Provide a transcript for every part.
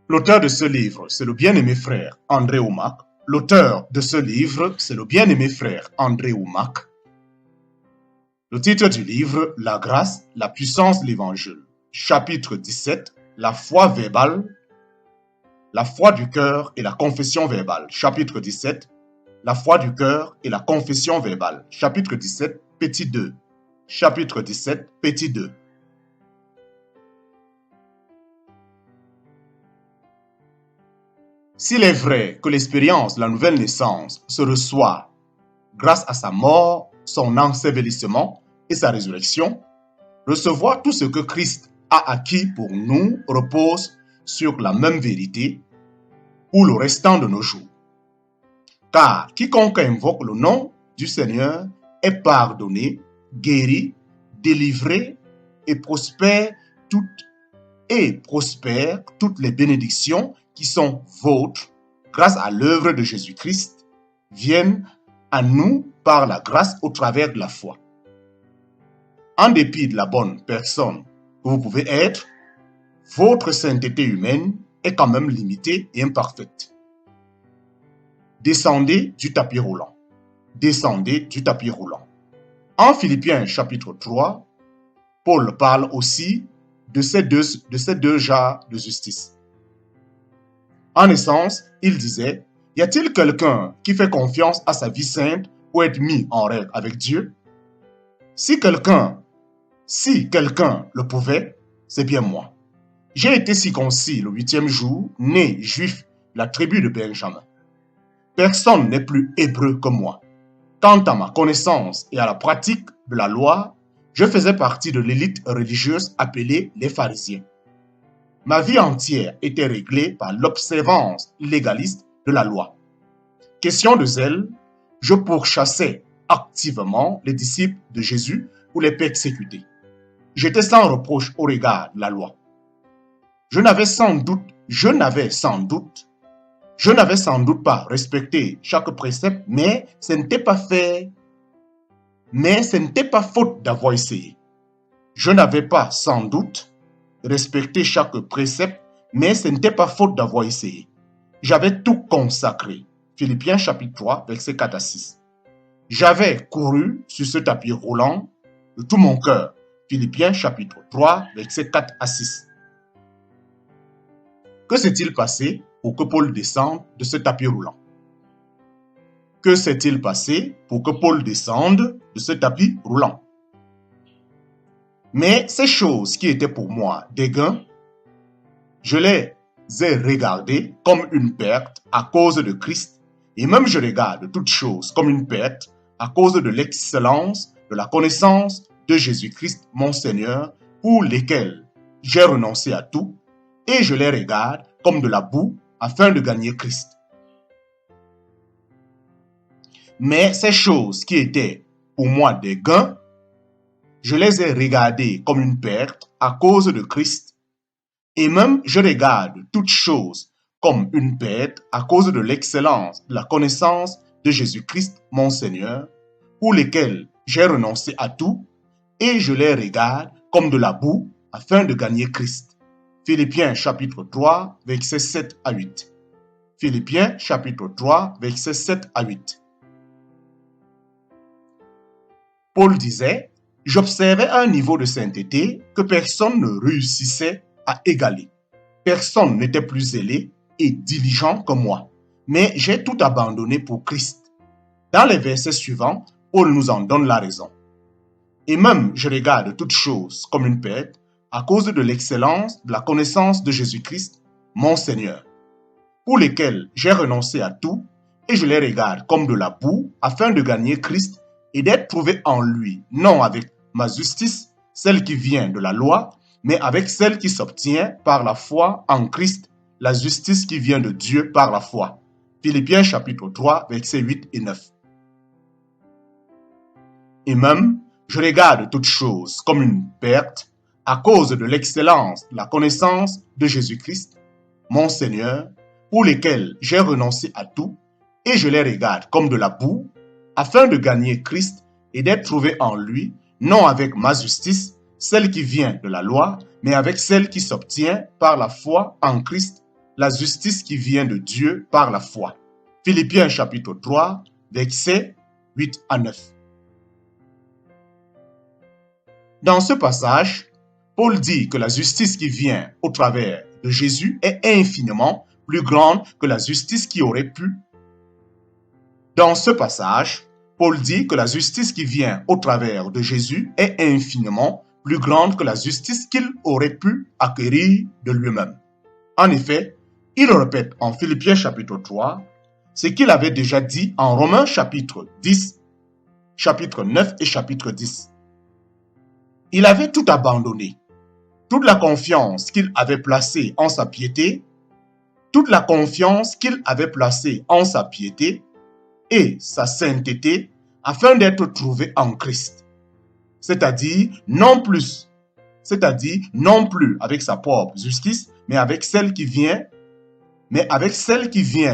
L'auteur de ce livre, c'est le bien-aimé frère André Oumak. L'auteur de ce livre, c'est le bien-aimé frère André Oumak. Le titre du livre, La grâce, la puissance de l'évangile. Chapitre 17, la foi verbale, la foi du cœur et la confession verbale. Chapitre 17, la foi du cœur et la confession verbale. Chapitre 17, petit 2. Chapitre 17, petit 2. S'il est vrai que l'expérience de la nouvelle naissance se reçoit grâce à sa mort, son ensevelissement et sa résurrection, recevoir tout ce que Christ a acquis pour nous repose sur la même vérité pour le restant de nos jours. Car quiconque invoque le nom du Seigneur est pardonné, guéri, délivré et prospère toutes les bénédictions qui sont vôtres grâce à l'œuvre de Jésus-Christ viennent à nous par la grâce au travers de la foi. En dépit de la bonne personne que vous pouvez être, votre sainteté humaine est quand même limitée et imparfaite. Descendez du tapis roulant. Descendez du tapis roulant. En Philippiens chapitre 3, Paul parle aussi de ces deux genres de justice. En essence, il disait, y a-t-il quelqu'un qui fait confiance à sa vie sainte pour être mis en règle avec Dieu? Si quelqu'un le pouvait, c'est bien moi. J'ai été circoncis le 8e jour, né juif de la tribu de Benjamin. Personne n'est plus hébreu que moi. Quant à ma connaissance et à la pratique de la loi, je faisais partie de l'élite religieuse appelée les pharisiens. Ma vie entière était réglée par l'observance légaliste de la loi. Question de zèle, je pourchassais activement les disciples de Jésus pour les persécuter. J'étais sans reproche au regard de la loi. Je n'avais sans doute pas respecté chaque précepte, mais ce n'était pas faute d'avoir essayé. Je n'avais pas sans doute respecté chaque précepte, mais ce n'était pas faute d'avoir essayé. J'avais tout consacré. Philippiens chapitre 3, versets 4 à 6. J'avais couru sur ce tapis roulant de tout mon cœur. Philippiens chapitre 3, versets 4 à 6. Que s'est-il passé pour que Paul descende de ce tapis roulant? Que s'est-il passé pour que Paul descende de ce tapis roulant? Mais ces choses qui étaient pour moi des gains, je les ai regardées comme une perte à cause de Christ, et même je regarde toutes choses comme une perte à cause de l'excellence de la connaissance de Jésus-Christ mon Seigneur, pour lesquels j'ai renoncé à tout, et je les regarde comme de la boue afin de gagner Christ. Mais ces choses qui étaient pour moi des gains, je les ai regardées comme une perte à cause de Christ, et même je regarde toutes choses comme une perte à cause de l'excellence de la connaissance de Jésus-Christ mon Seigneur, pour lesquels j'ai renoncé à tout, et je les regarde comme de la boue afin de gagner Christ. Philippiens chapitre 3, versets 7 à 8. Philippiens chapitre 3, versets 7 à 8. Paul disait, j'observais un niveau de sainteté que personne ne réussissait à égaler. Personne n'était plus zélé et diligent que moi. Mais j'ai tout abandonné pour Christ. Dans les versets suivants, Paul nous en donne la raison. Et même je regarde toutes choses comme une perte à cause de l'excellence de la connaissance de Jésus-Christ, mon Seigneur, pour lesquels j'ai renoncé à tout et je les regarde comme de la boue afin de gagner Christ et d'être trouvé en lui, non avec ma justice, celle qui vient de la loi, mais avec celle qui s'obtient par la foi en Christ, la justice qui vient de Dieu par la foi. Philippiens chapitre 3, versets 8 et 9. Et même, je regarde toutes choses comme une perte à cause de l'excellence de la connaissance de Jésus-Christ, mon Seigneur, pour lesquels j'ai renoncé à tout, et je les regarde comme de la boue, afin de gagner Christ et d'être trouvé en lui, non avec ma justice, celle qui vient de la loi, mais avec celle qui s'obtient par la foi en Christ, la justice qui vient de Dieu par la foi. Philippiens chapitre 3, versets 8 à 9. Dans ce passage, Paul dit que la justice qui vient au travers de Jésus est infiniment plus grande que la justice qui aurait pu. Dans ce passage, Paul dit que la justice qui vient au travers de Jésus est infiniment plus grande que la justice qu'il aurait pu acquérir de lui-même. En effet, il répète en Philippiens chapitre 3 ce qu'il avait déjà dit en Romains chapitre 10, chapitre 9 et chapitre 10. Il avait tout abandonné, toute la confiance qu'il avait placée en sa piété, toute la confiance qu'il avait placée en sa piété et sa sainteté afin d'être trouvé en Christ. C'est-à-dire non plus avec sa propre justice, mais avec celle qui vient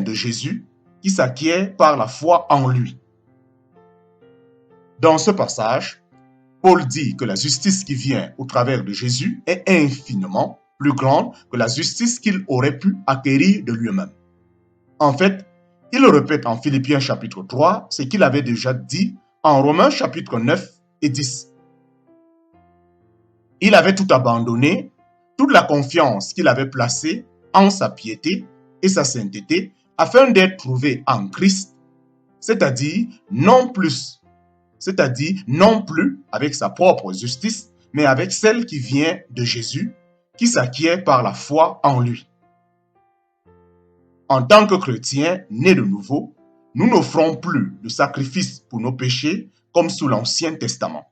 de Jésus, qui s'acquiert par la foi en lui. Dans ce passage, Paul dit que la justice qui vient au travers de Jésus est infiniment plus grande que la justice qu'il aurait pu acquérir de lui-même. En fait, il répète en Philippiens chapitre 3 ce qu'il avait déjà dit en Romains chapitre 9 et 10. Il avait tout abandonné, toute la confiance qu'il avait placée en sa piété et sa sainteté afin d'être trouvé en Christ, c'est-à-dire non plus avec sa propre justice, mais avec celle qui vient de Jésus, qui s'acquiert par la foi en lui. En tant que chrétiens nés de nouveau, nous n'offrons plus de sacrifice pour nos péchés comme sous l'Ancien Testament.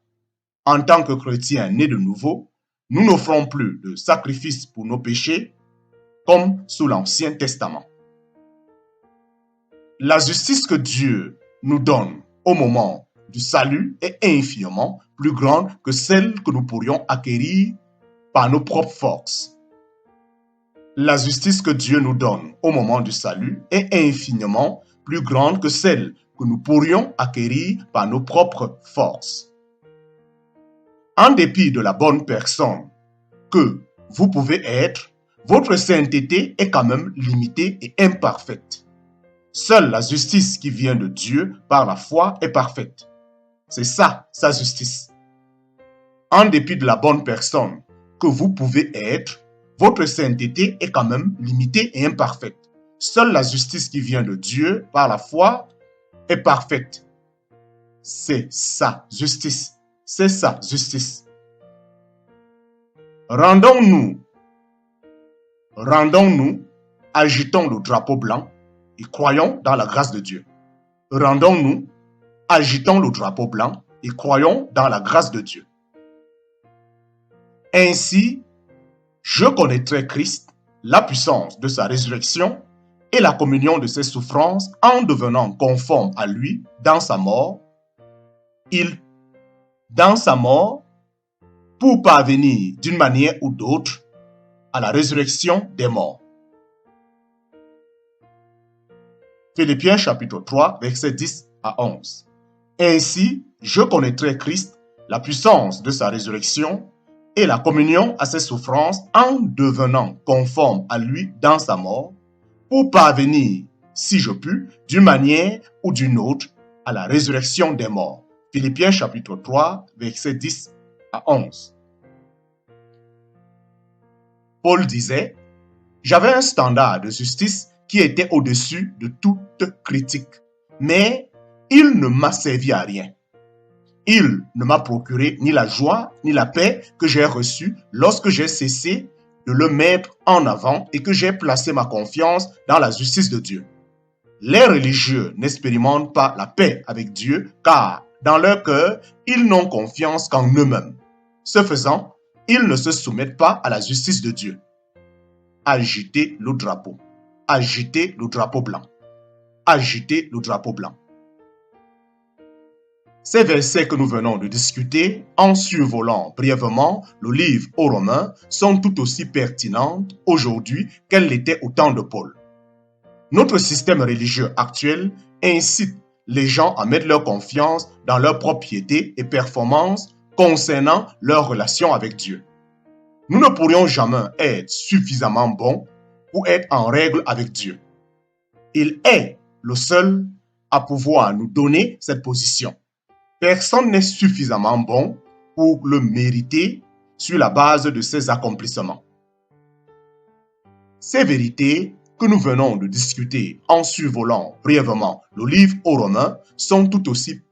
En tant que chrétiens nés de nouveau, nous n'offrons plus de sacrifice pour nos péchés comme sous l'Ancien Testament. La justice que Dieu nous donne au moment du salut est infiniment plus grande que celle que nous pourrions acquérir par nos propres forces. La justice que Dieu nous donne au moment du salut est infiniment plus grande que celle que nous pourrions acquérir par nos propres forces. En dépit de la bonne personne que vous pouvez être, votre sainteté est quand même limitée et imparfaite. Seule la justice qui vient de Dieu par la foi est parfaite. C'est ça, sa justice. En dépit de la bonne personne que vous pouvez être, votre sainteté est quand même limitée et imparfaite. Seule la justice qui vient de Dieu par la foi est parfaite. C'est sa justice. C'est sa justice. Rendons-nous, agitons le drapeau blanc et croyons dans la grâce de Dieu. Rendons-nous, agitons le drapeau blanc et croyons dans la grâce de Dieu. Ainsi, je connaîtrai Christ, la puissance de sa résurrection et la communion de ses souffrances en devenant conforme à lui dans sa mort. Pour parvenir d'une manière ou d'autre à la résurrection des morts. Philippiens chapitre 3, versets 10 à 11. Ainsi, je connaîtrai Christ, la puissance de sa résurrection et la communion à ses souffrances en devenant conforme à lui dans sa mort, pour parvenir, si je puis, d'une manière ou d'une autre, à la résurrection des morts. Philippiens chapitre 3, versets 10 à 11. Paul disait, « J'avais un standard de justice qui était au-dessus de toute critique, mais il ne m'a servi à rien. Il ne m'a procuré ni la joie ni la paix que j'ai reçue lorsque j'ai cessé de le mettre en avant et que j'ai placé ma confiance dans la justice de Dieu. Les religieux n'expérimentent pas la paix avec Dieu car dans leur cœur, ils n'ont confiance qu'en eux-mêmes. Ce faisant, ils ne se soumettent pas à la justice de Dieu. Agitez le drapeau. Agitez le drapeau blanc. Agitez le drapeau blanc. Ces versets que nous venons de discuter, en survolant brièvement le livre aux Romains, sont tout aussi pertinentes aujourd'hui qu'elles l'étaient au temps de Paul. Notre système religieux actuel incite les gens à mettre leur confiance dans leur propre piété et performance concernant leur relation avec Dieu. Nous ne pourrions jamais être suffisamment bons pour être en règle avec Dieu. Il est le seul à pouvoir nous donner cette position. Personne n'est suffisamment bon pour le mériter sur la base de ses accomplissements. Ces vérités que nous venons de discuter en survolant brièvement le livre aux Romains sont tout aussi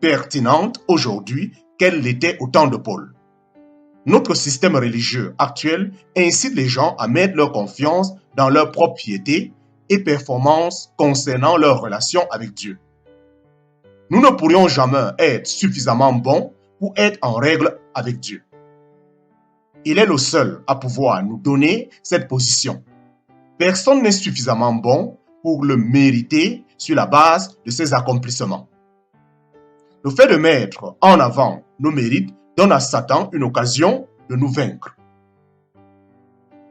pertinentes aujourd'hui qu'elles l'étaient au temps de Paul. Notre système religieux actuel incite les gens à mettre leur confiance dans leur propre piété et performance concernant leur relation avec Dieu. Nous ne pourrions jamais être suffisamment bons pour être en règle avec Dieu. Il est le seul à pouvoir nous donner cette position. Personne n'est suffisamment bon pour le mériter sur la base de ses accomplissements. Le fait de mettre en avant nos mérites donne à Satan une occasion de nous vaincre.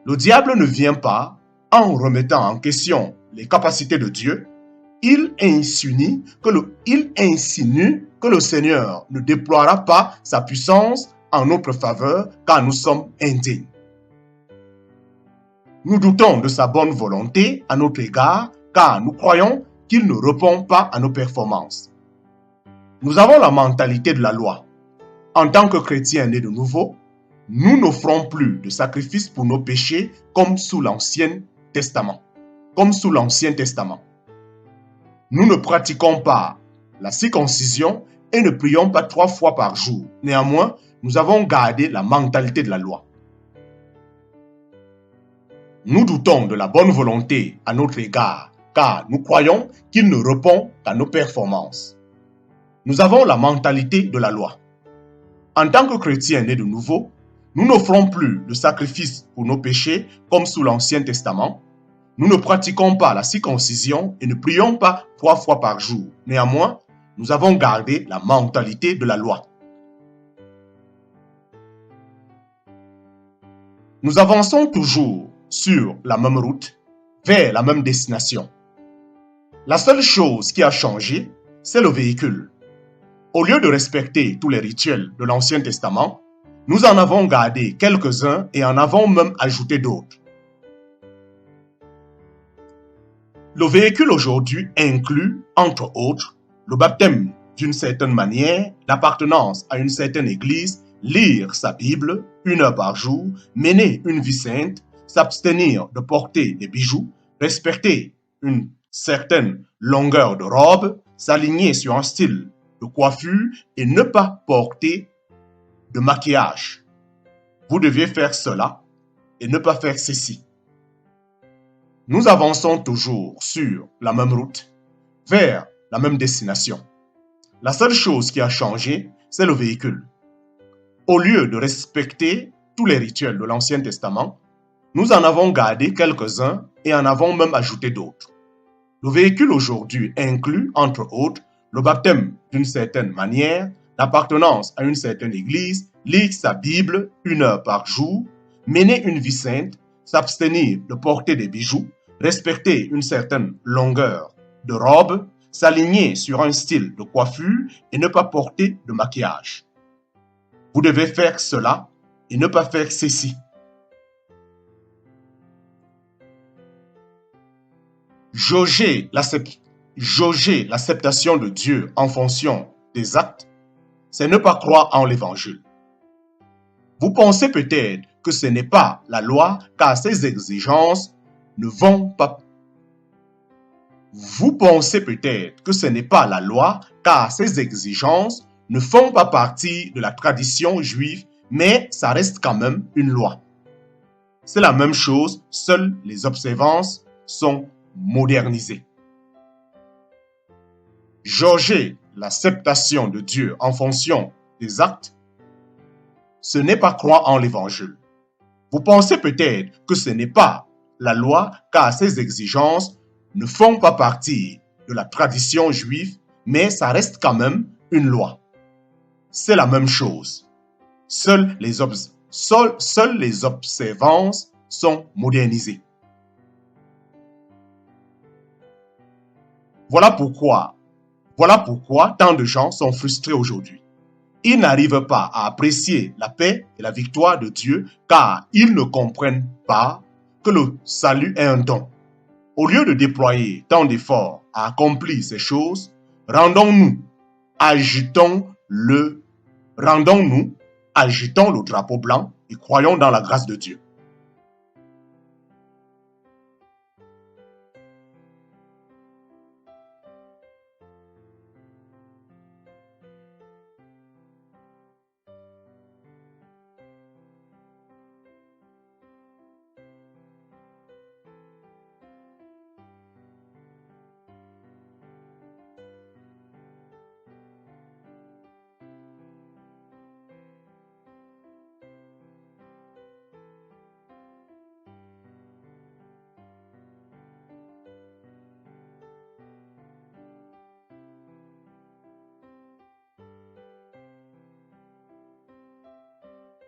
Le diable ne vient pas en remettant en question les capacités de Dieu. Il insinue que le Seigneur ne déploiera pas sa puissance en notre faveur car nous sommes indignes. Nous doutons de sa bonne volonté à notre égard car nous croyons qu'il ne répond pas à nos performances. Nous avons la mentalité de la loi. En tant que chrétiens nés de nouveau, nous n'offrons plus de sacrifices pour nos péchés comme sous l'Ancien Testament. Nous ne pratiquons pas la circoncision et ne prions pas 3 fois par jour. Néanmoins, nous avons gardé la mentalité de la loi. Nous doutons de la bonne volonté à notre égard, car nous croyons qu'il ne répond qu'à nos performances. Nous avons la mentalité de la loi. En tant que chrétiens nés de nouveau, nous n'offrons plus de sacrifices pour nos péchés comme sous l'Ancien Testament. Nous ne pratiquons pas la circoncision et ne prions pas 3 fois par jour. Néanmoins, nous avons gardé la mentalité de la loi. Nous avançons toujours sur la même route, vers la même destination. La seule chose qui a changé, c'est le véhicule. Au lieu de respecter tous les rituels de l'Ancien Testament, nous en avons gardé quelques-uns et en avons même ajouté d'autres. Le véhicule aujourd'hui inclut, entre autres, le baptême d'une certaine manière, l'appartenance à une certaine église, lire sa Bible 1 heure par jour, mener une vie sainte, s'abstenir de porter des bijoux, respecter une certaine longueur de robe, s'aligner sur un style de coiffure et ne pas porter de maquillage. Vous devez faire cela et ne pas faire ceci. Nous avançons toujours sur la même route, vers la même destination. La seule chose qui a changé, c'est le véhicule. Au lieu de respecter tous les rituels de l'Ancien Testament, nous en avons gardé quelques-uns et en avons même ajouté d'autres. Le véhicule aujourd'hui inclut, entre autres, le baptême d'une certaine manière, l'appartenance à une certaine église, lire sa Bible 1 heure par jour, mener une vie sainte, s'abstenir de porter des bijoux, respecter une certaine longueur de robe, s'aligner sur un style de coiffure et ne pas porter de maquillage. Vous devez faire cela et ne pas faire ceci. Jauger l'acceptation de Dieu en fonction des actes, c'est ne pas croire en l'évangile. Vous pensez peut-être que ce n'est pas la loi car ses exigences ne vont pas. Vous pensez peut-être que ce n'est pas la loi car ses exigences ne font pas partie de la tradition juive, mais ça reste quand même une loi. C'est la même chose, seules les observances sont modernisées. Jauger l'acceptation de Dieu en fonction des actes, ce n'est pas croire en l'évangile. Vous pensez peut-être que ce n'est pas la loi car ses exigences ne font pas partie de la tradition juive, mais ça reste quand même une loi. C'est la même chose. Seules les observances sont modernisées. Voilà pourquoi tant de gens sont frustrés aujourd'hui. Ils n'arrivent pas à apprécier la paix et la victoire de Dieu car ils ne comprennent pas que le salut est un don. Au lieu de déployer tant d'efforts à accomplir ces choses, rendons-nous, agitons le drapeau blanc et croyons dans la grâce de Dieu.